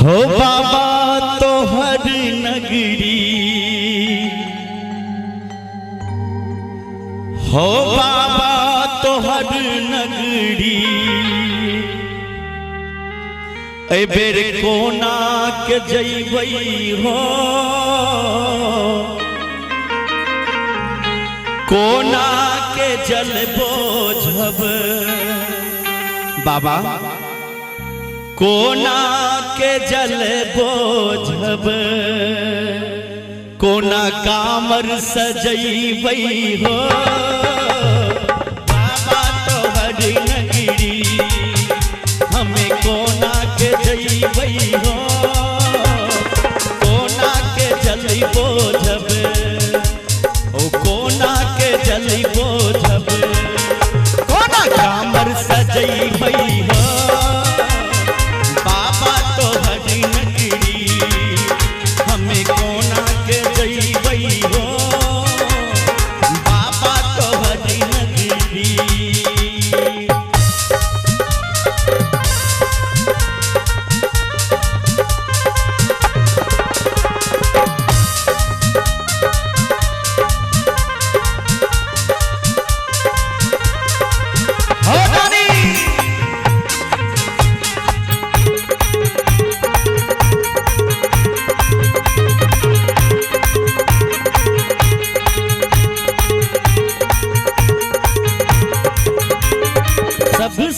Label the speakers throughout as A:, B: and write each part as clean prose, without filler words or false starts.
A: हो बाबा तो हर नगरी, हो बाबा तो हर नगरी, ए बेर कोना के जइबई हो, कोना के जल बोझब बाबा, कोना के जल बोझब, कोना कामर सजइबई हो, बाबा तो हर नगरी, हमें कोना के जइबई हो, कोना के जल बोझब, ओ कोना के जल बोझब, कोना कामर सजइबई हो,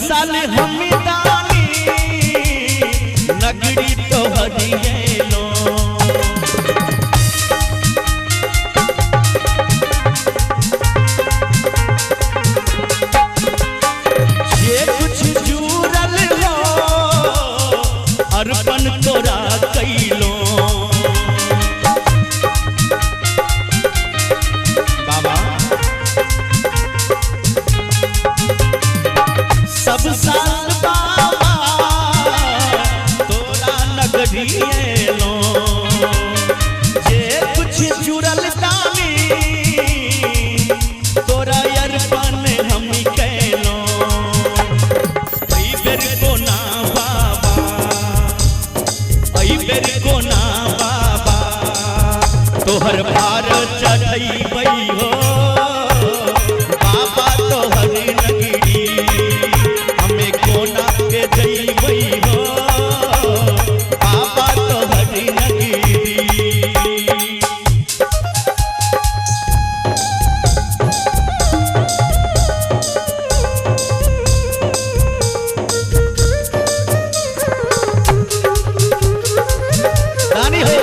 A: साल हम दानी नगरी तो हरियलो, ये कुछ जुरल हो अर्पण तोरा कैलो, बाबा सब साल बाबा तोरा नगरी एलो, जे कुछ जुड़ल दानी तोरा अर्पण हम कैलो, ऐ बेर कोना बाबा, ऐ बेर कोना बाबा तोहर भार चढ़इबई हो, बाबा तोहर नगरी, हमें कोना के जइबई हो, बाबा तोहर नगरी। रानी हो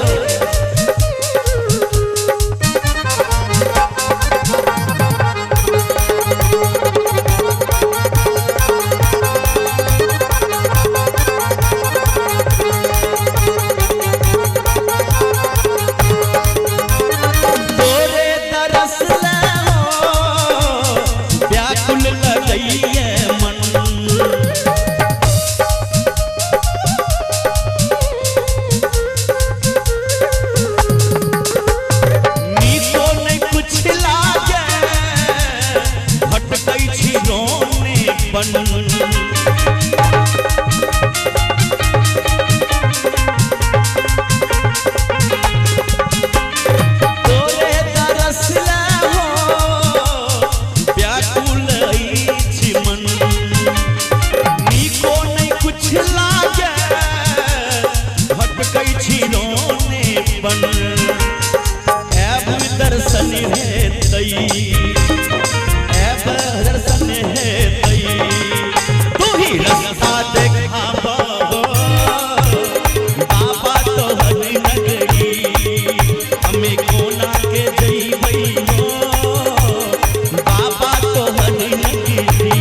A: तोरे तरस हो व्याकुल अछि मन, नीको नहीं कुछ लागे भटकै छी रोने बन, ऐब दर्शन हेतै, ऐब दर्शन हेतै, तू ही रास्ता देखाबो, बाबा तोहर नगरी, हमें कोना के जइबई हो, बाबा तोहर नगरी।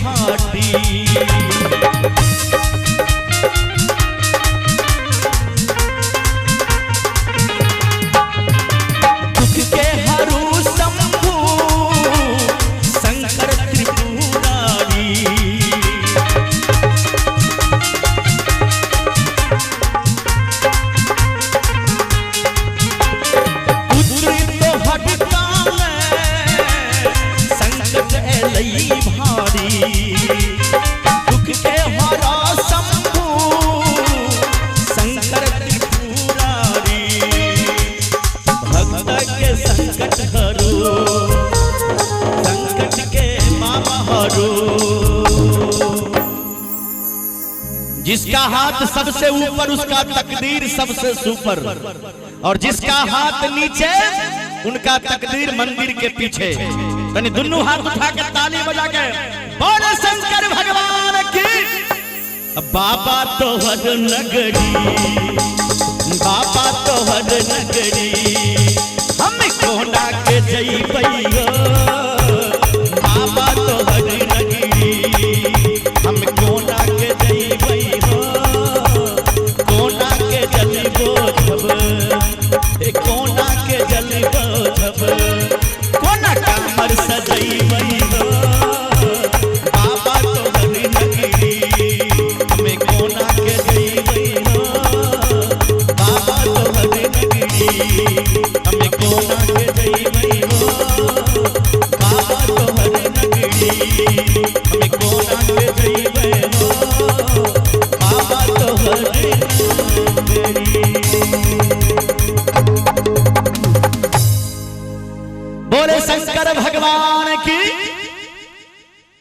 A: घाटी जिसका हाथ सबसे ऊपर उसका तकदीर सबसे सुपर, और जिसका हाथ नीचे उनका तकदीर मंदिर के पीछे। तनी दोनों हाथ उठा के ताली बजा के बोले शंकर भगवान की। बाबा तोहर नगरी, बाबा तोहर नगरी, हम कोना के जइबई